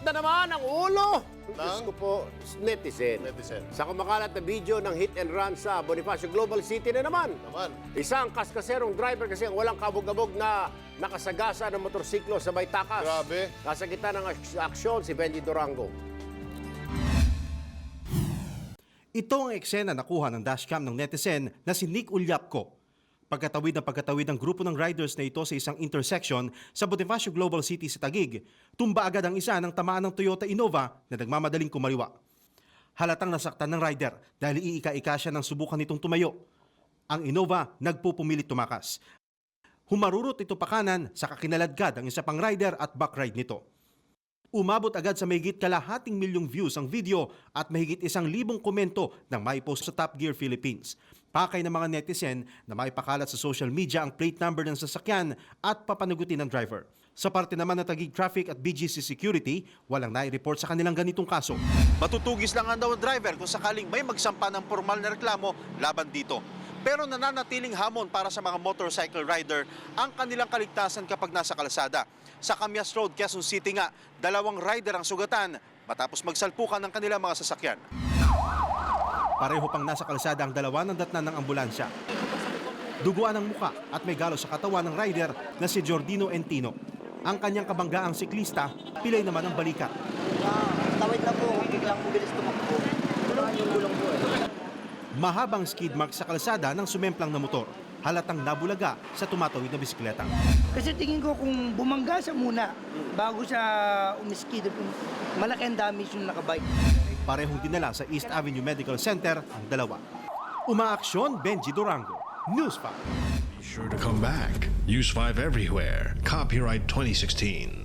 na naman ang ulo Diyos ko po, netizen. Sa kumakalat na video ng hit and run sa Bonifacio Global City na naman. Isang kaskaserong driver kasi ang walang kabog-abog na nakasagasa ng motorsiklo sa may takas. Grabe. Nasa gitna ng aksyon si Benji Durango. Ito ang eksena nakuha ng dashcam ng netizen na si Nick Ulyapco. Pagkatawid ng grupo ng riders na ito sa isang intersection sa Bonifacio Global City sa Taguig, tumba agad ang isa ng tamaan ng Toyota Innova na nagmamadaling kumaliwa. Halatang nasaktan ng rider dahil iika-ika siya ng subukan nitong tumayo. Ang Innova nagpupumilit tumakas. Humarurot ito pakanan sa kakinaladkad ang isa pang rider at backride nito. Umabot agad sa mahigit 250,000 views ang video at mahigit 1,000 komento nang maipost sa Top Gear Philippines. Pakay ng mga netizen na maipakalat sa social media ang plate number ng sasakyan at papanagutin ng driver. Sa parte naman ng Taguig Traffic at BGC Security, walang nai-report sa kanilang ganitong kaso. Matutugis lang ang daw ang driver kung sakaling may magsampa ng formal na reklamo laban dito. Pero nananatiling hamon para sa mga motorcycle rider ang kanilang kaligtasan kapag nasa kalsada. Sa Camias Road, Quezon City nga, 2 rider ang sugatan matapos magsalpukan ng kanilang mga sasakyan. Pareho pang nasa kalsada ang dalawa ng datnan ng ambulansya. Duguan ang muka at may galo sa katawan ng rider na si Jordino Entino. Ang kanyang kabanggaang siklista, pilay naman ang balikat. Tawid na po, biglang bilis tumakbo. Yung gulong po Mahabang skid mark sa kalsada ng sumemplang na motor. Halatang nabulaga sa tumatawid na bisikleta. Kasi tingin ko kung bumangga siya muna bago siya umiskid, malaki ang damage yung nakabike. Parehong dinala sa East Avenue Medical Center ang dalawa. Umaaksyon, Benji Durango, News 5. Be sure to come back. Use 5 everywhere. Copyright 2016.